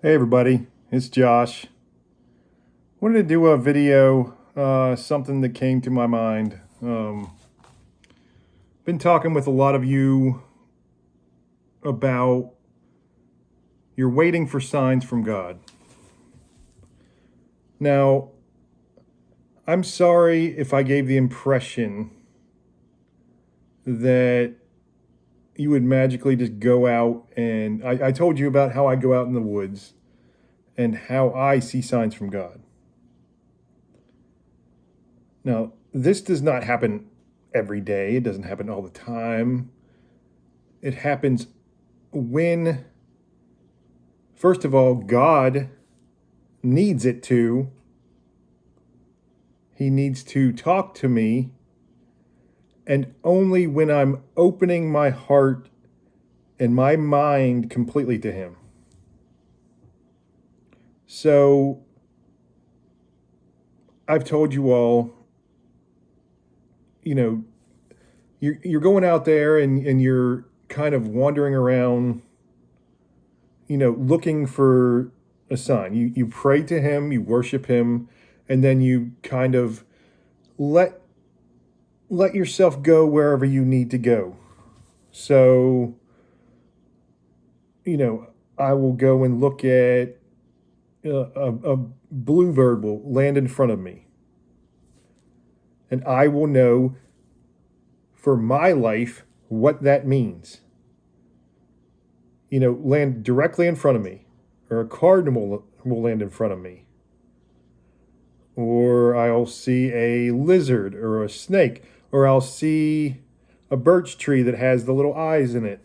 Hey everybody, it's Josh. Wanted to do a video, something that came to my mind. Been talking with a lot of you about you're waiting for signs from God. Now, I'm sorry if I gave the impression that you would magically just go out and I told you about how I go out in the woods and how I see signs from God. Now, this does not happen every day, it doesn't happen all the time. It happens when, first of all, God needs it to. He needs to talk to me, and only when I'm opening my heart and my mind completely to Him. So, I've told you all, you know, you're going out there and you're kind of wandering around, looking for a sign. You pray to Him, you worship Him, and then you kind of let let yourself go wherever you need to go. So, you know, I will go and look at a bluebird will land in front of me, and I will know for my life what that means. Land directly in front of me, or a cardinal will land in front of me, or I'll see a lizard or a snake, or I'll see a birch tree that has the little eyes in it.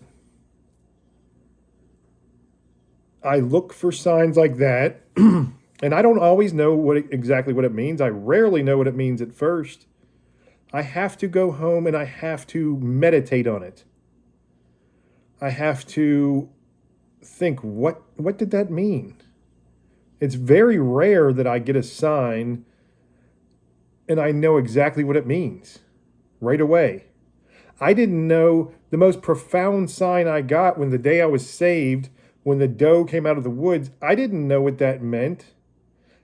I look for signs like that, and I don't always know exactly what it means. I rarely know what it means at first. I have to go home and I have to meditate on it. I have to think, what did that mean? It's very rare that I get a sign and I know exactly what it means right away. I didn't know the most profound sign I got when the day I was saved, when the doe came out of the woods. I didn't know what that meant.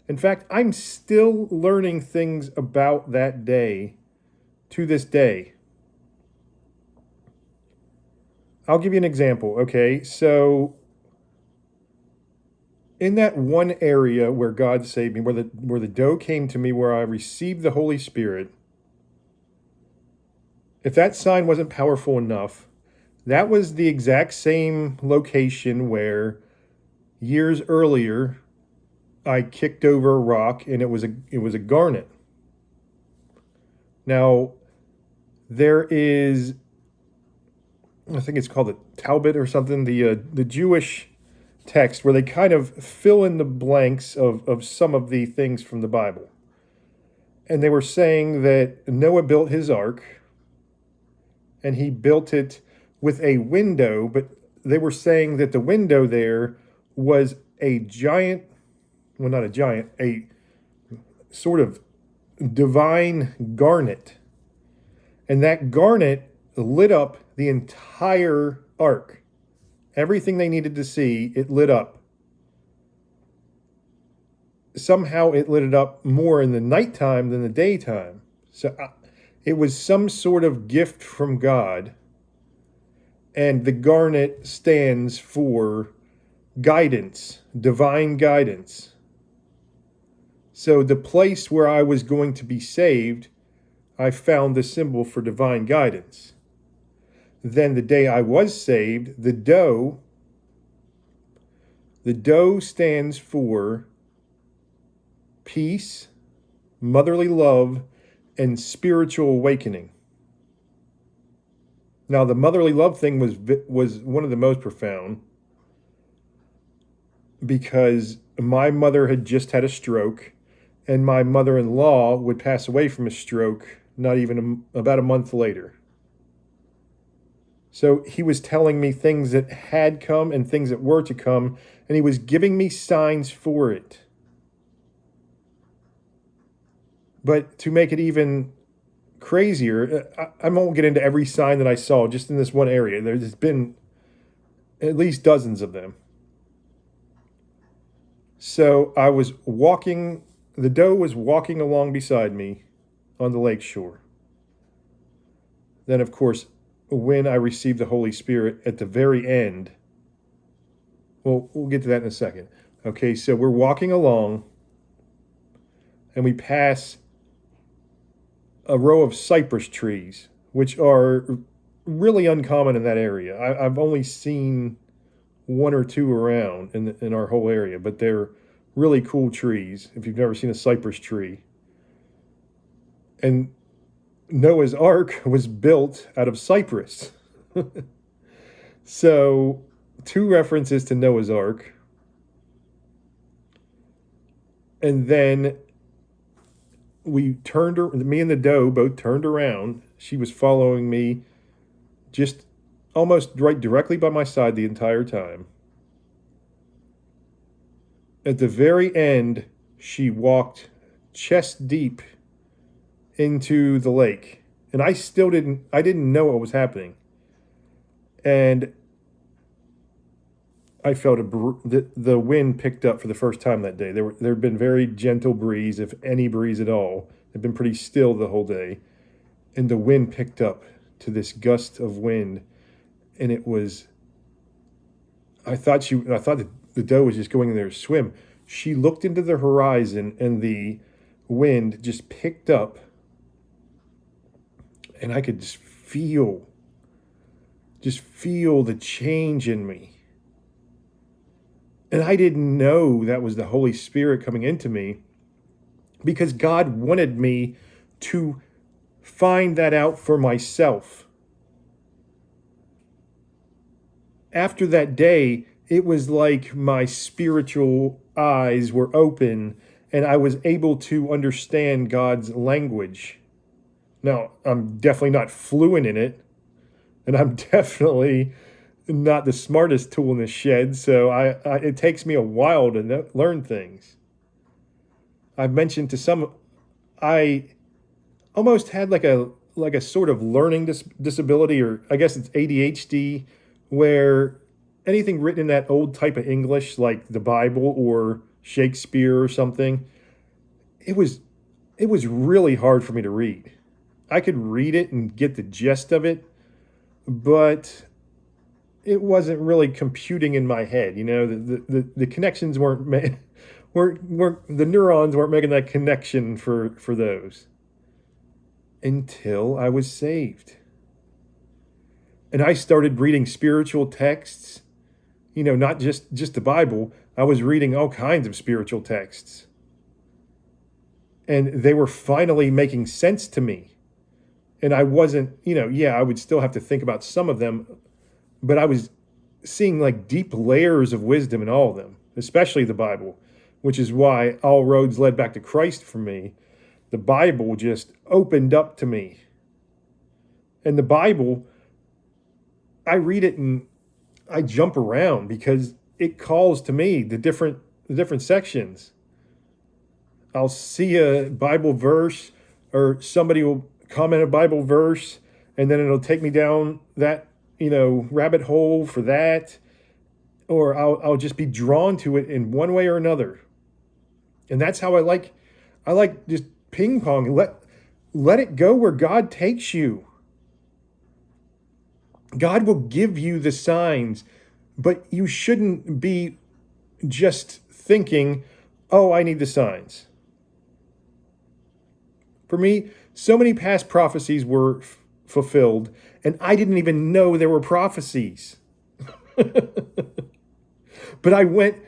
In fact, I'm still learning things about that day to this day. I'll give you an example, okay? So, in that one area where God saved me, where the doe came to me, where I received the Holy Spirit, if that sign wasn't powerful enough, that was the exact same location where years earlier I kicked over a rock and it was a garnet. Now, there is, I think it's called the Talmud or something, the Jewish text where they kind of fill in the blanks of some of the things from the Bible. And they were saying that Noah built his ark and he built it with a window, but they were saying that the window there was a giant, well, not a giant, a sort of divine garnet. And that garnet lit up the entire ark. Everything they needed to see, it lit up. Somehow it lit it up more in the nighttime than the daytime. So it was some sort of gift from God. And the garnet stands for guidance, divine guidance. So the place where I was going to be saved, I found the symbol for divine guidance. Then the day I was saved, the doe stands for peace, motherly love, and spiritual awakening. Now, the motherly love thing was one of the most profound because my mother had just had a stroke, and my mother-in-law would pass away from a stroke not even about a month later. So he was telling me things that had come and things that were to come, and he was giving me signs for it. But to make it even crazier, I won't get into every sign that I saw just in this one area. There's been at least dozens of them. So I was walking, the doe was walking along beside me on the lake shore. Then, of course, when I received the Holy Spirit at the very end, well, we'll get to that in a second. Okay, so we're walking along and we pass a row of cypress trees, which are really uncommon in that area. I've only seen one or two around in our whole area, but they're really cool trees if you've never seen a cypress tree. And Noah's Ark was built out of cypress. So, two references to Noah's Ark. And then me and the doe both turned around. She was following me just almost right directly by my side the entire time. At the very end, she walked chest deep into the lake. And I didn't know what was happening. And I felt the wind picked up for the first time that day. There had been very gentle breeze, if any breeze at all. It had been pretty still the whole day, and the wind picked up to this gust of wind, and it was. I thought that the doe was just going in there to swim. She looked into the horizon, and the wind just picked up, and I could just feel the change in me. And I didn't know that was the Holy Spirit coming into me because God wanted me to find that out for myself. After that day, it was like my spiritual eyes were open and I was able to understand God's language. Now, I'm definitely not fluent in it, and I'm definitely not the smartest tool in the shed, so it takes me a while to learn things. I've mentioned to some, I almost had like a sort of learning disability, or I guess it's ADHD, where anything written in that old type of English, like the Bible or Shakespeare or something, it was really hard for me to read. I could read it and get the gist of it, but it wasn't really computing in my head. You know, the connections weren't the neurons weren't making that connection for those until I was saved. And I started reading spiritual texts, you know, not just the Bible. I was reading all kinds of spiritual texts. And they were finally making sense to me. And I wasn't, you know, yeah, I would still have to think about some of them, but I was seeing like deep layers of wisdom in all of them, especially the Bible, which is why all roads led back to Christ for me. The Bible just opened up to me. And the Bible, I read it and I jump around because it calls to me the different sections. I'll see a Bible verse or somebody will comment a Bible verse and then it'll take me down that, you know, rabbit hole for that, or I'll just be drawn to it in one way or another. And that's how I like just ping pong. Let it go where God takes you. God will give you the signs, but you shouldn't be just thinking, "Oh, I need the signs." For me, so many past prophecies were fulfilled, and I didn't even know there were prophecies. But I went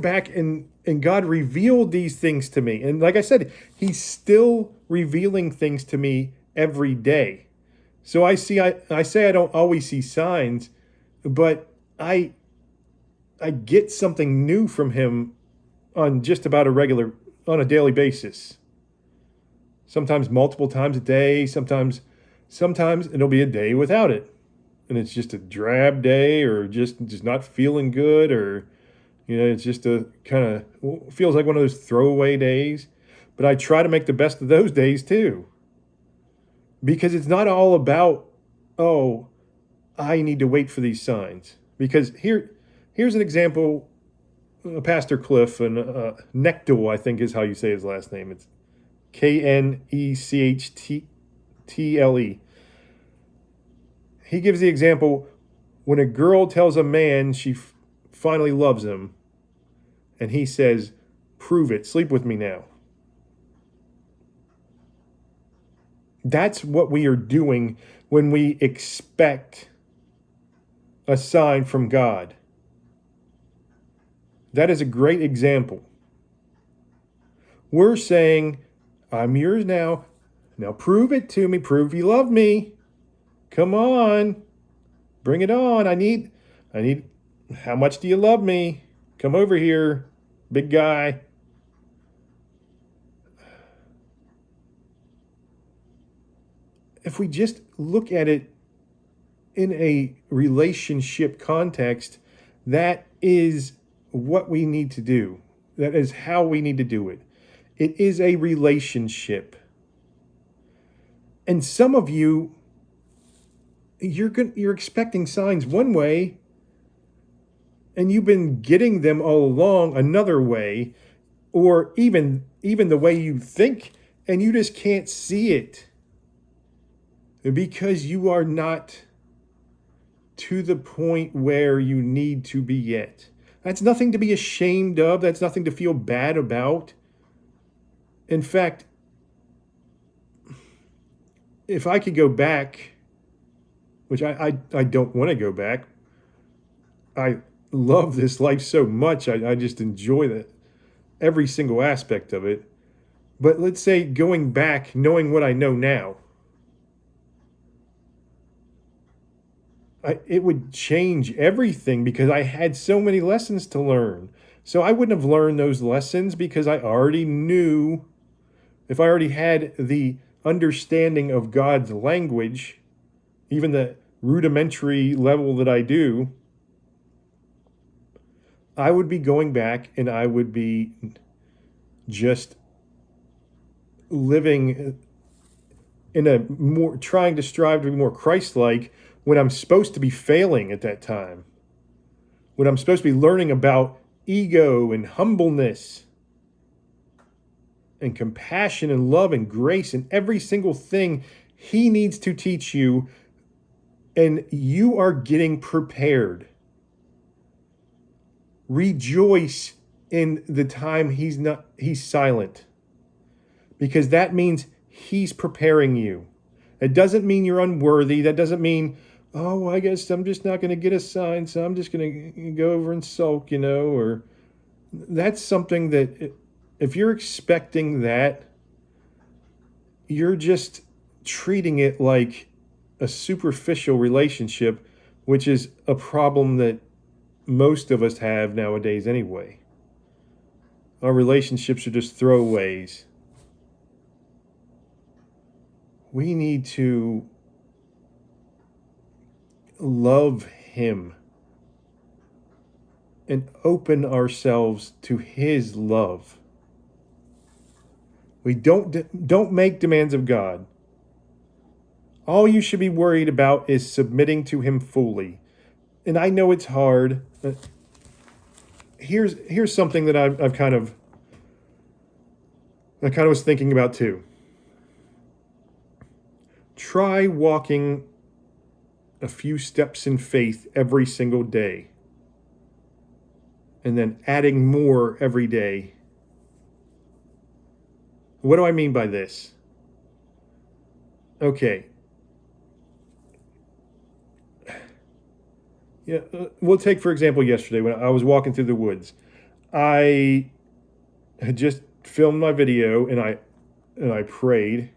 back and God revealed these things to me. And like I said, he's still revealing things to me every day. So I say I don't always see signs, but I get something new from him on just about on a daily basis. Sometimes multiple times a day, sometimes it'll be a day without it. And it's just a drab day or just not feeling good, or you know, it's just a kind of feels like one of those throwaway days. But I try to make the best of those days too. Because it's not all about, oh, I need to wait for these signs. Because here's an example Pastor Cliff and Knechtle, I think is how you say his last name. It's Knechtle. He gives the example when a girl tells a man she finally loves him, and he says, "Prove it, sleep with me now." That's what we are doing when we expect a sign from God. That is a great example. We're saying, "I'm yours now. Now prove it to me. Prove you love me. Come on. Bring it on. How much do you love me? Come over here, big guy." If we just look at it in a relationship context, that is what we need to do. That is how we need to do it. It is a relationship. And some of you, you're expecting signs one way, and you've been getting them all along another way, or even the way you think, and you just can't see it because you are not to the point where you need to be yet. That's nothing to be ashamed of. That's nothing to feel bad about. In fact, if I could go back, which I don't want to go back, I love this life so much. I just enjoy that, every single aspect of it. But let's say going back, knowing what I know now, it would change everything because I had so many lessons to learn. So I wouldn't have learned those lessons because I already knew, if I already had the understanding of God's language, even the rudimentary level that I do, I would be going back and I would be just living in a more, trying to strive to be more Christ-like when I'm supposed to be failing at that time. When I'm supposed to be learning about ego and humbleness and compassion and love and grace and every single thing he needs to teach you, and you are getting prepared. Rejoice in the time he's silent, because that means he's preparing you. It doesn't mean you're unworthy. That doesn't mean, oh, I guess I'm just not going to get a sign, so I'm just going to go over and sulk, or that's something that if you're expecting that, you're just treating it like a superficial relationship, which is a problem that most of us have nowadays anyway. Our relationships are just throwaways. We need to love him and open ourselves to his love. We don't make demands of God. All you should be worried about is submitting to him fully. And I know it's hard. Here's something that I kind of was thinking about too. Try walking a few steps in faith every single day, and then adding more every day. What do I mean by this? Okay. Yeah, we'll take, for example, yesterday when I was walking through the woods. I had just filmed my video and I prayed.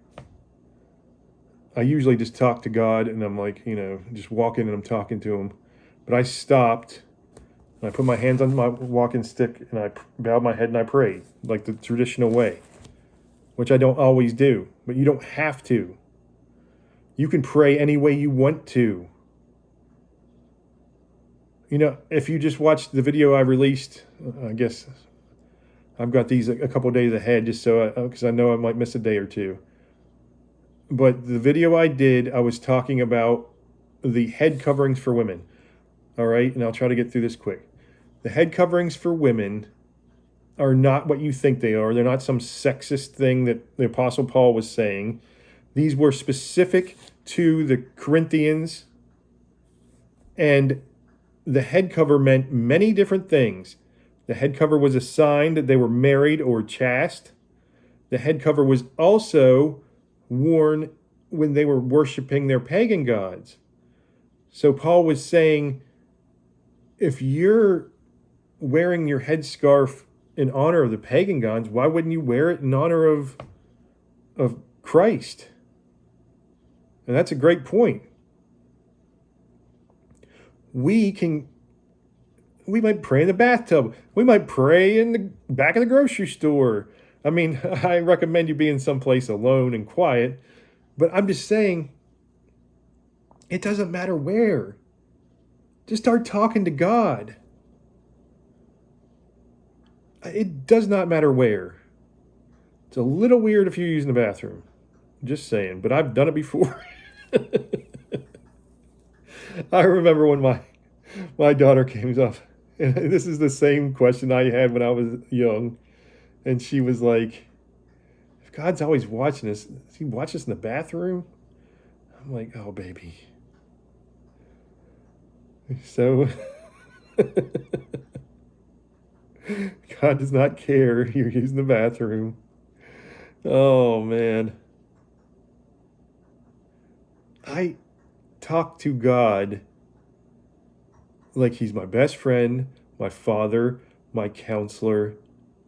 I usually just talk to God and I'm like, just walking and I'm talking to him. But I stopped and I put my hands on my walking stick and I bowed my head and I prayed like the traditional way, which I don't always do, but you don't have to. You can pray any way you want to. If you just watched the video I released, I guess I've got these a couple days ahead just so because I know I might miss a day or two. But the video I did, I was talking about the head coverings for women. All right, and I'll try to get through this quick. The head coverings for women are not what you think they are. They're not some sexist thing that the Apostle Paul was saying. These were specific to the Corinthians, and the head cover meant many different things. The head cover was a sign that they were married or chaste. The head cover was also worn when they were worshiping their pagan gods. So Paul was saying, if you're wearing your headscarf in honor of the pagan gods, why wouldn't you wear it in honor of Christ? And that's a great point. We might pray in the bathtub. We might pray in the back of the grocery store. I mean, I recommend you being someplace alone and quiet, but I'm just saying, it doesn't matter where. Just start talking to God. It does not matter where. It's a little weird if you're using the bathroom. Just saying, but I've done it before. I remember when my daughter came up, and this is the same question I had when I was young, and she was like, if God's always watching us, does he watch us in the bathroom? I'm like, oh, baby. So God does not care you're using the bathroom. Oh, man. I talk to God like he's my best friend, my father, my counselor,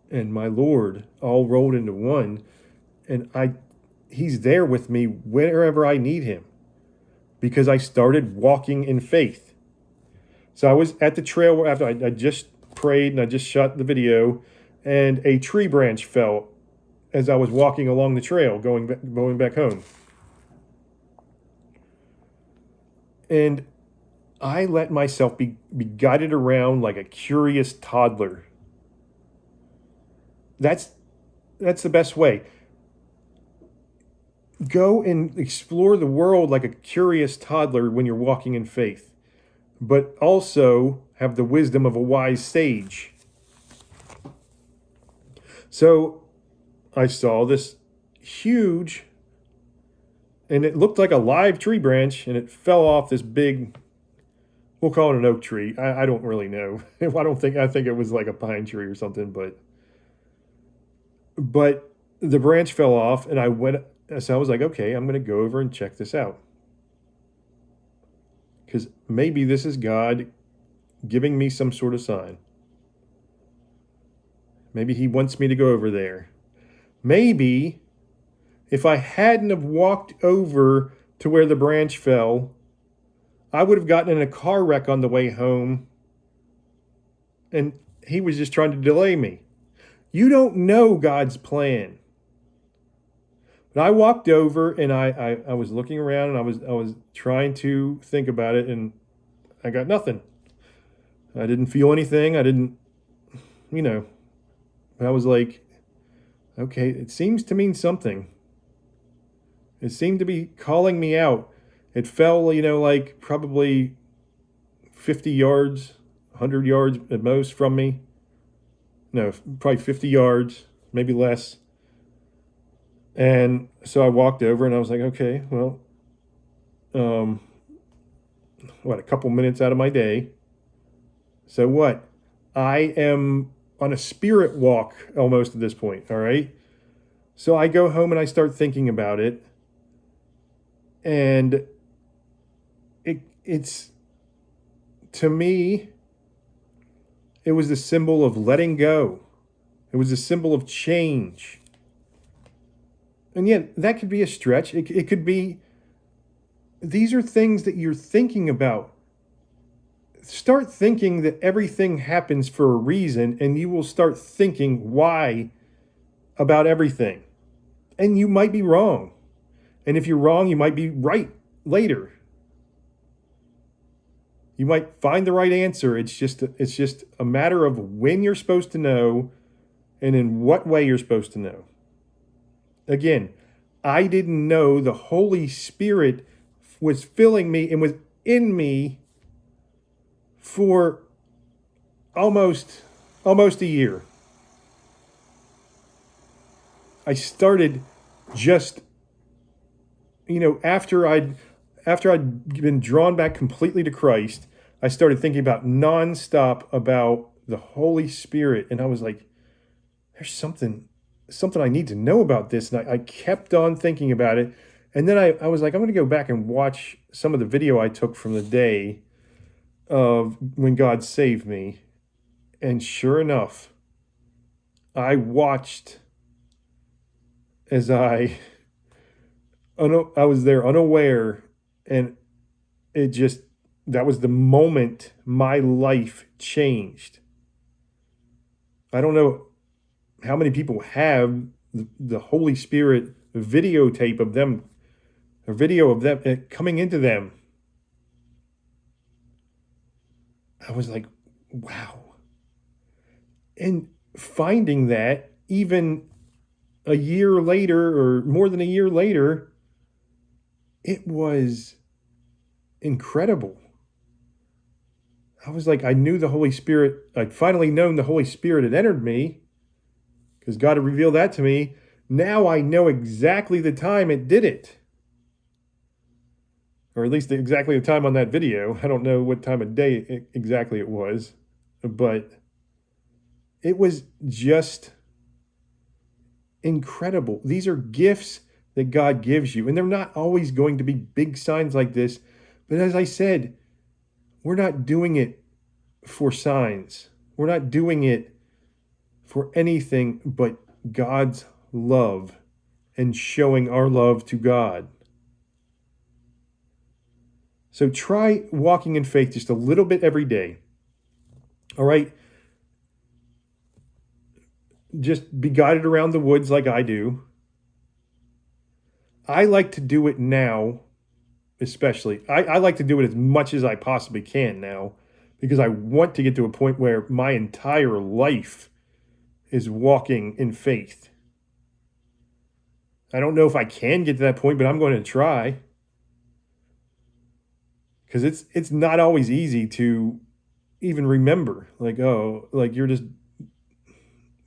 and my Lord, all rolled into one. And he's there with me wherever I need him, because I started walking in faith. So I was at the trail after I just prayed and I just shot the video, and a tree branch fell as I was walking along the trail going back home. And I let myself be guided around like a curious toddler. That's the best way. Go and explore the world like a curious toddler when you're walking in faith, but also have the wisdom of a wise sage. So I saw this huge, and it looked like a live tree branch, and it fell off this big, we'll call it an oak tree. I don't really know. I think it was like a pine tree or something, but the branch fell off, and I was like, okay, I'm going to go over and check this out. Because maybe this is God giving me some sort of sign. Maybe he wants me to go over there. Maybe if I hadn't have walked over to where the branch fell, I would have gotten in a car wreck on the way home, and he was just trying to delay me. You don't know God's plan. But I walked over, and I was looking around, and I was trying to think about it, and I got nothing. I didn't feel anything. I didn't, I was like, okay, it seems to mean something. It seemed to be calling me out. It fell, like probably 50 yards, 100 yards at most from me. No, probably 50 yards, maybe less. And so I walked over, and I was like, okay, well, a couple minutes out of my day. So what? I am on a spirit walk almost at this point, all right? So I go home and I start thinking about it. And it's, to me, it was the symbol of letting go. It was a symbol of change. And yet, that could be a stretch. It could be, these are things that you're thinking about. Start thinking that everything happens for a reason, and you will start thinking why about everything. And you might be wrong. And if you're wrong, you might be right later. You might find the right answer. It's just a matter of when you're supposed to know and in what way you're supposed to know. Again, I didn't know the Holy Spirit was filling me and was in me for almost a year, I started just, after I'd been drawn back completely to Christ, I started thinking about nonstop about the Holy Spirit, and I was like, there's something I need to know about this. And I kept on thinking about it. And then I was like, I'm going to go back and watch some of the video I took from the day of when God saved me. And sure enough, I watched as I was there unaware, and it just, that was the moment my life changed. I don't know how many people have the Holy Spirit videotape of them, a video of them coming into them. I was like, wow. And finding that even a year later, or more than a year later, it was incredible. I was like, I knew the Holy Spirit, I'd finally known the Holy Spirit had entered me because God had revealed that to me. Now I know exactly the time it did it. Or at least exactly the time on that video. I don't know what time of day exactly it was, but it was just incredible. These are gifts that God gives you, and they're not always going to be big signs like this. But as I said, we're not doing it for signs. We're not doing it for anything but God's love and showing our love to God. So try walking in faith just a little bit every day. All right? Just be guided around the woods like I do. I like to do it now, especially. I like to do it as much as I possibly can now, because I want to get to a point where my entire life is walking in faith. I don't know if I can get to that point, but I'm going to try. Because it's not always easy to even remember. Like, oh, like you're just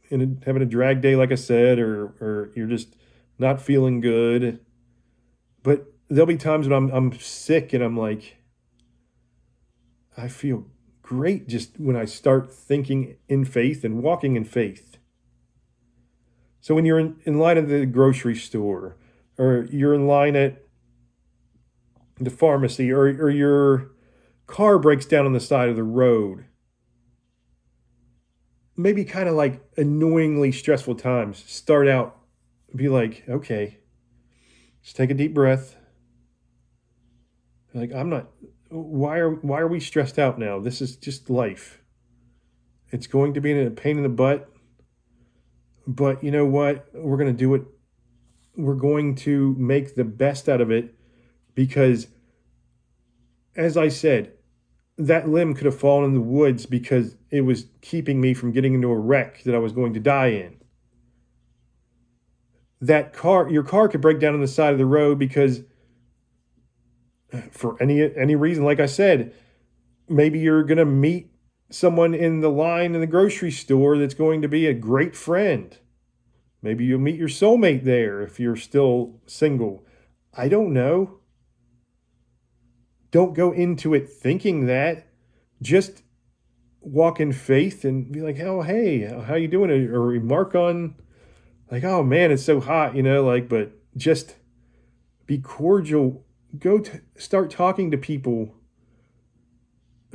having a drag day, like I said, or you're just not feeling good. But there'll be times when I'm sick and I'm like, I feel great just when I start thinking in faith and walking in faith. So when you're in line at the grocery store, or you're in line at the pharmacy, or your car breaks down on the side of the road, maybe kind of like annoyingly stressful times, start out, be like, okay, just take a deep breath. Like, why are we stressed out now? This is just life. It's going to be a pain in the butt, but you know what? We're going to do it. We're going to make the best out of it, because, as I said, that limb could have fallen in the woods because it was keeping me from getting into a wreck that I was going to die in. Your car could break down on the side of the road because, for any reason, like I said, maybe you're going to meet someone in the line in the grocery store that's going to be a great friend. Maybe you'll meet your soulmate there if you're still single. I don't know. Don't go into it thinking that. Just walk in faith and be like, oh, hey, how you doing? Or remark on, like, oh, man, it's so hot, but just be cordial. Start talking to people.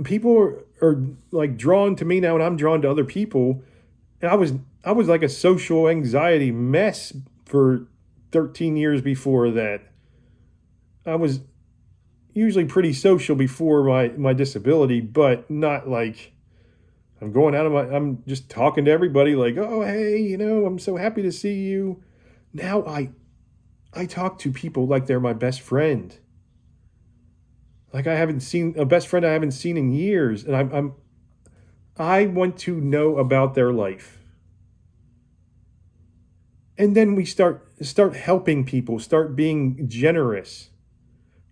People are like drawn to me now, and I'm drawn to other people. And I was like a social anxiety mess for 13 years before that. I was usually pretty social before my disability, but not like I'm just talking to everybody like, oh, hey, I'm so happy to see you. Now I talk to people like they're my best friend. Like I haven't seen a best friend I haven't seen in years. And I want to know about their life. And then we start helping people, start being generous.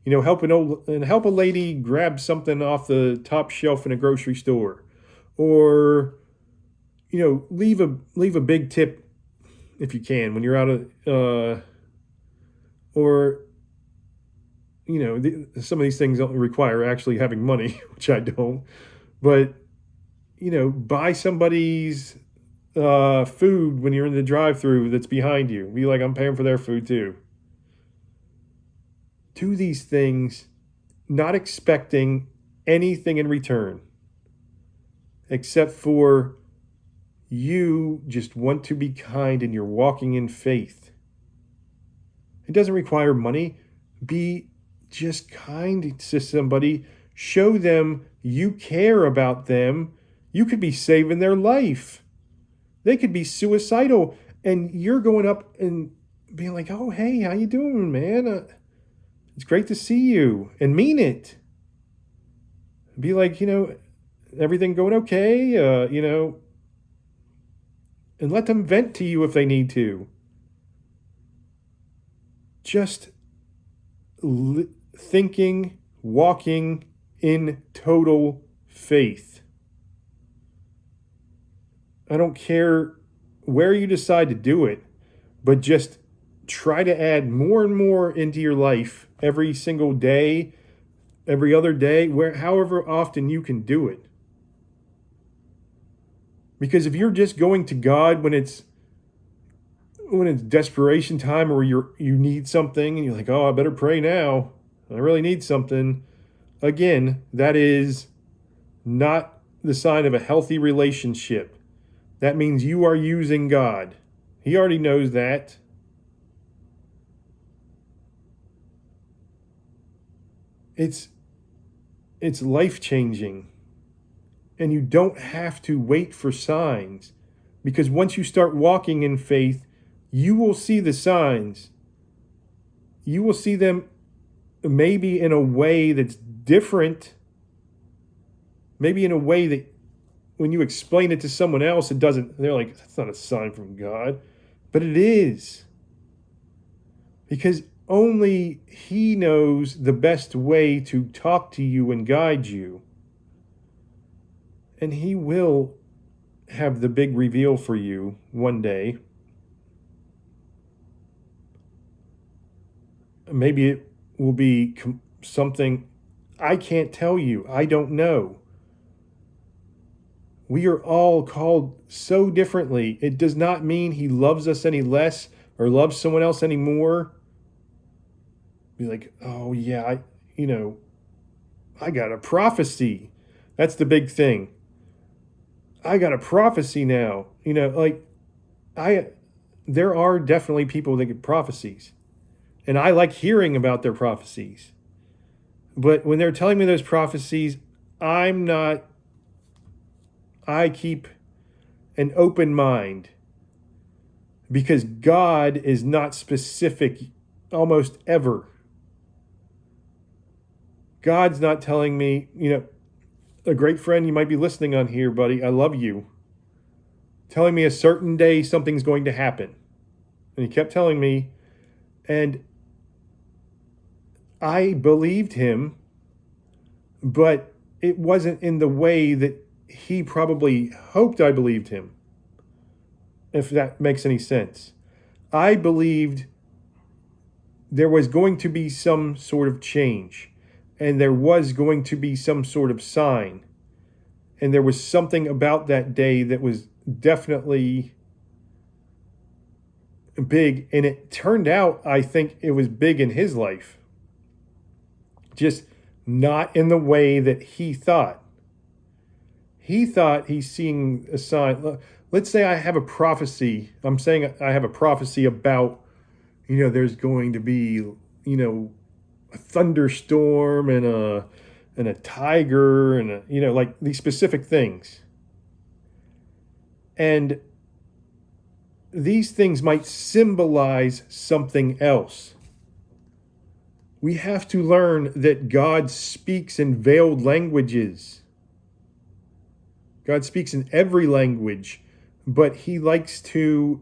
Help a lady grab something off the top shelf in a grocery store, or leave a big tip if you can when you're out of or some of these things don't require actually having money, which I don't. But buy somebody's food when you're in the drive-through that's behind you. Be like, I'm paying for their food too. Do these things not expecting anything in return, except for you just want to be kind and you're walking in faith. It doesn't require money. Be just kind to somebody. Show them you care about them. You could be saving their life. They could be suicidal, and you're going up and being like, "Oh, hey, how you doing, man? It's great to see you," and mean it. Be like, everything going okay, and let them vent to you if they need to. Just thinking, walking in total faith. I don't care where you decide to do it, but just try to add more and more into your life every single day, every other day, however often you can do it. Because if you're just going to God when it's desperation time, or you need something and you're like, "Oh, I better pray now. I really need something." Again, that is not the sign of a healthy relationship. That means you are using God. He already knows that. It's life-changing. And you don't have to wait for signs, because once you start walking in faith, you will see the signs. You will see them maybe in a way that's different. Maybe in a way that when you explain it to someone else, they're like, "That's not a sign from God." But it is. Because only He knows the best way to talk to you and guide you. And He will have the big reveal for you one day. Maybe it will be something I can't tell you. I don't know. We are all called so differently. It does not mean He loves us any less or loves someone else any more. Be like, "Oh yeah, I got a prophecy." That's the big thing. I got a prophecy now. There are definitely people that get prophecies. And I like hearing about their prophecies. But when they're telling me those prophecies, I keep an open mind, because God is not specific almost ever. God's not telling me, a great friend, you might be listening on here, buddy, I love you, telling me a certain day something's going to happen. And he kept telling me, and I believed him, but it wasn't in the way that he probably hoped I believed him, if that makes any sense. I believed there was going to be some sort of change, and there was going to be some sort of sign, and there was something about that day that was definitely big, and it turned out, I think it was big in his life, just not in the way that he thought. He thought he's seeing a sign. Let's say I have a prophecy. I'm saying I have a prophecy about, there's going to be, a thunderstorm and a tiger and like these specific things. And these things might symbolize something else. We have to learn that God speaks in veiled languages. God speaks in every language, but He likes to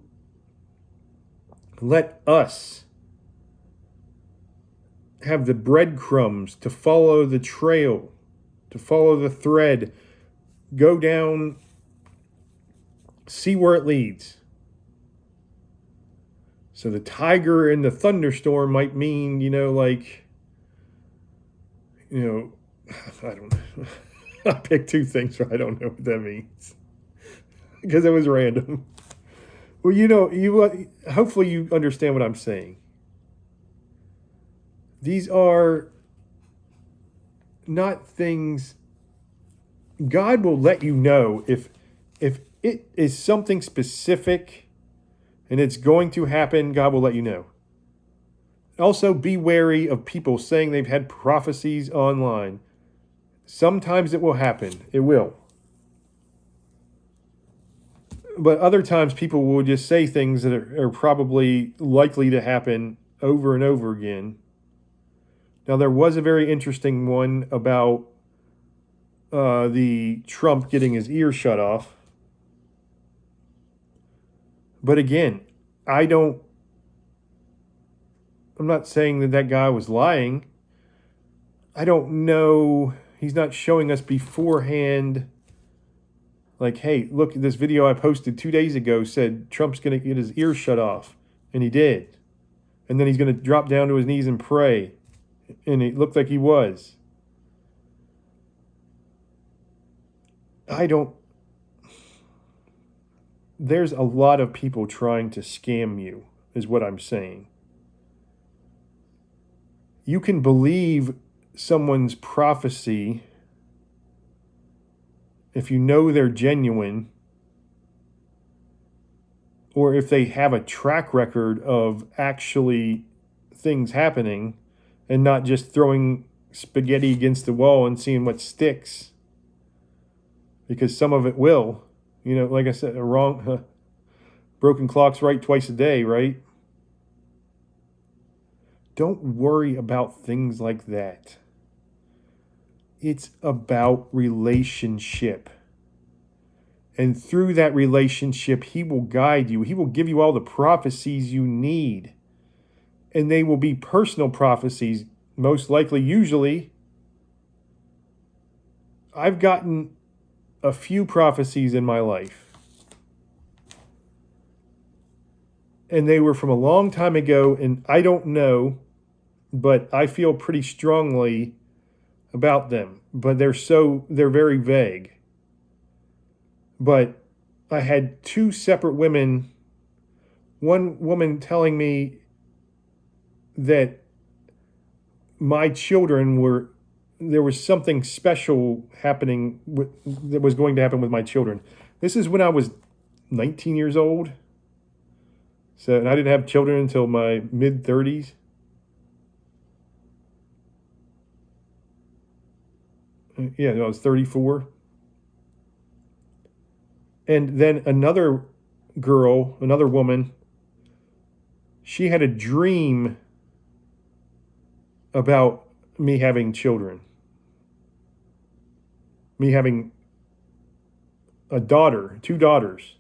let us have the breadcrumbs to follow the trail, to follow the thread, go down, see where it leads. So the tiger in the thunderstorm might mean, like, I don't know. I picked two things, so I don't know what that means because it was random. Well, hopefully you understand what I'm saying. These are not things. God will let you know if it is something specific and it's going to happen. God will let you know. Also, be wary of people saying they've had prophecies online. Sometimes it will happen. It will. But other times people will just say things that are probably likely to happen over and over again. Now, there was a very interesting one about the Trump getting his ear shut off. But again, I'm not saying that guy was lying. I don't know. He's not showing us beforehand. Like, hey, look, this video I posted 2 days ago said Trump's going to get his ear shut off. And he did. And then he's going to drop down to his knees and pray. And it looked like he was. There's a lot of people trying to scam you, is what I'm saying. You can believe someone's prophecy if you know they're genuine, or if they have a track record of actually things happening and not just throwing spaghetti against the wall and seeing what sticks. Because some of it will. Like I said, broken clock's right twice a day, right? Don't worry about things like that. It's about relationship. And through that relationship, he will guide you. He will give you all the prophecies you need. And they will be personal prophecies, most likely, usually. I've gotten a few prophecies in my life. And they were from a long time ago, and I don't know, but I feel pretty strongly about them. But they're very vague. But I had two separate women, one woman telling me that my children there was something special happening that was going to happen with my children. This is when I was 19 years old. And I didn't have children until my mid-30s. Yeah, I was 34. And then another woman, she had a dream about me having children. Me having a daughter, two daughters.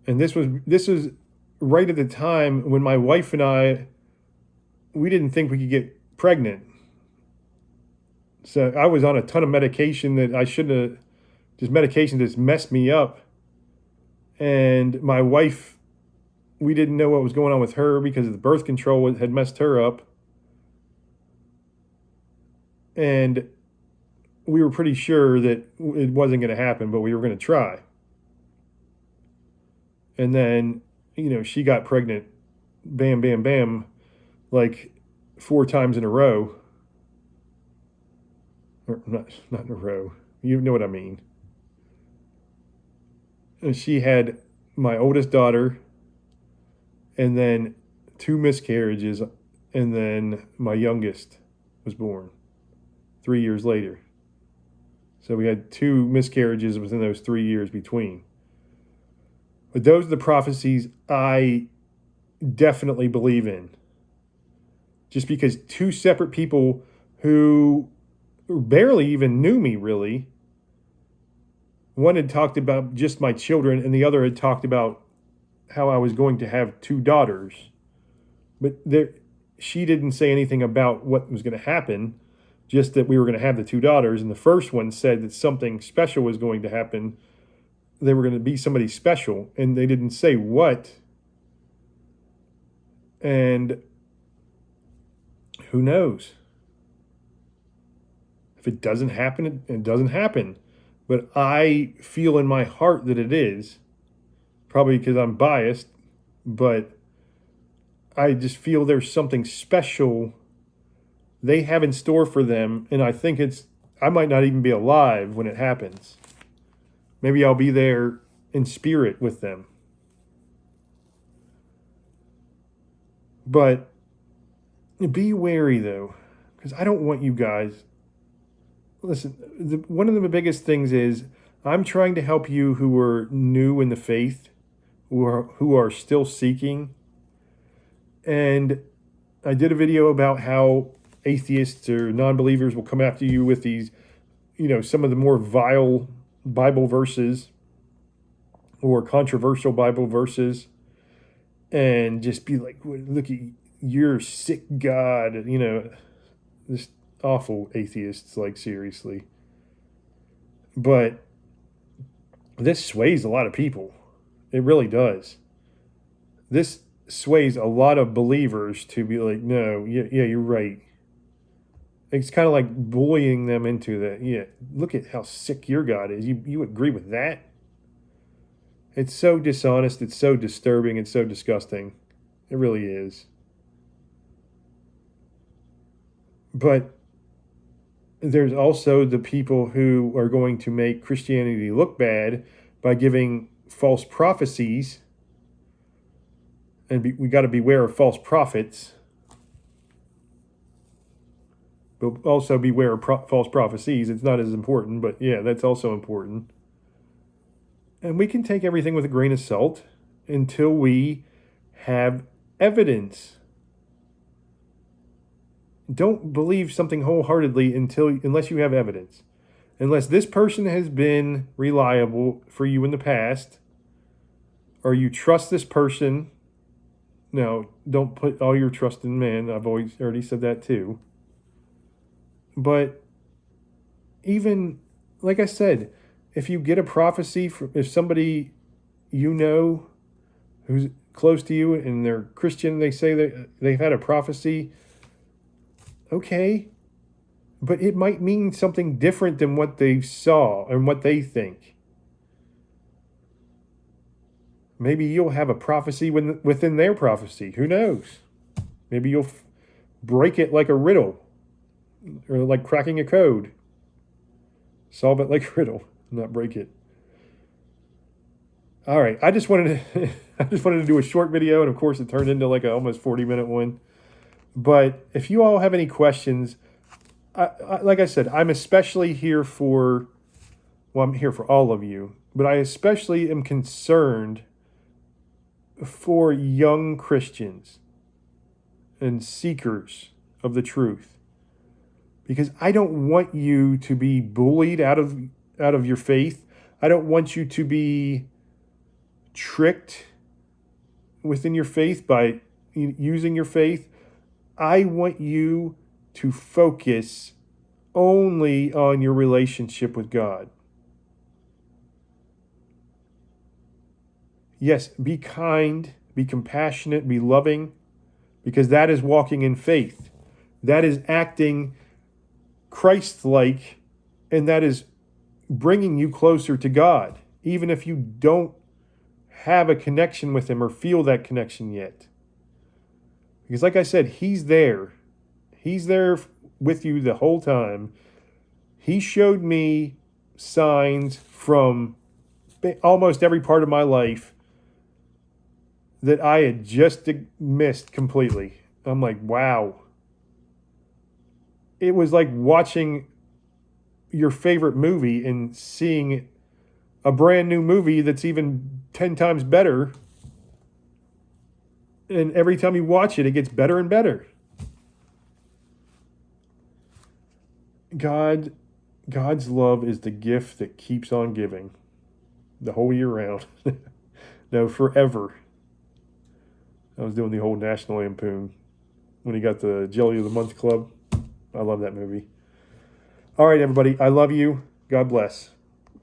And this was right at the time when my wife and we didn't think we could get pregnant. So I was on a ton of medication that I shouldn't have. Just medication just messed me up. And my wife, we didn't know what was going on with her because the birth control had messed her up. And we were pretty sure that it wasn't going to happen, but we were going to try. And then, she got pregnant, bam, bam, bam, like 4 times in a row. Or not in a row. You know what I mean. And she had my oldest daughter, and then 2 miscarriages, and then my youngest was born 3 years later. So we had 2 miscarriages within those 3 years between. But those are the prophecies I definitely believe in. Just because 2 separate people who barely even knew me, really. One had talked about just my children, and the other had talked about how I was going to have 2 daughters. But she didn't say anything about what was going to happen. just that we were going to have the two daughters. And the first one said that something special was going to happen. They were going to be somebody special, and they didn't say what. And who knows? If it doesn't happen, it doesn't happen. But I feel in my heart that it is, probably because I'm biased, but I just feel there's something special they have in store for them, and I think I might not even be alive when it happens. Maybe I'll be there in spirit with them. But be wary, though, because I don't want you guys. Listen, one of the biggest things is I'm trying to help you who are new in the faith, who are still seeking. And I did a video about how atheists or non-believers will come after you with these, some of the more vile Bible verses or controversial Bible verses, and just be like, look at your sick God, this awful atheists, like, seriously. But this sways a lot of people. It really does. This sways a lot of believers to be like, no, yeah, you're right. It's kind of like bullying them into that. Yeah, look at how sick your God is. You agree with that? It's so dishonest. It's so disturbing. It's so disgusting. It really is. But there's also the people who are going to make Christianity look bad by giving false prophecies. And we got to beware of false prophets. But also beware of false prophecies. It's not as important, but yeah, that's also important. And we can take everything with a grain of salt until we have evidence. Don't believe something wholeheartedly unless you have evidence. Unless this person has been reliable for you in the past, or you trust this person. Now, don't put all your trust in man. I've already said that too. But even, like I said, if you get a prophecy, if somebody who's close to you and they're Christian, they say that they've had a prophecy, okay, but it might mean something different than what they saw and what they think. Maybe you'll have a prophecy within their prophecy. Who knows? Maybe you'll break it like a riddle, or like cracking a code. Solve it like a riddle, not break it. All right, I just wanted to do a short video, and of course it turned into like an almost 40-minute one. But if you all have any questions, like I said, I'm especially here I'm here for all of you, but I especially am concerned for young Christians and seekers of the truth. Because I don't want you to be bullied out of your faith. I don't want you to be tricked within your faith by using your faith. I want you to focus only on your relationship with God. Yes, be kind, be compassionate, be loving, because that is walking in faith. That is acting Christ-like, and that is bringing you closer to God, even if you don't have a connection with Him or feel that connection yet. Because like I said, He's there. He's there with you the whole time. He showed me signs from almost every part of my life that I had just missed completely. I'm like, wow. It was like watching your favorite movie and seeing a brand new movie that's even 10 times better. And every time you watch it, it gets better and better. God's love is the gift that keeps on giving the whole year round. No, forever. I was doing the whole National Lampoon when he got the Jelly of the Month Club. I love that movie. All right, everybody. I love you. God bless.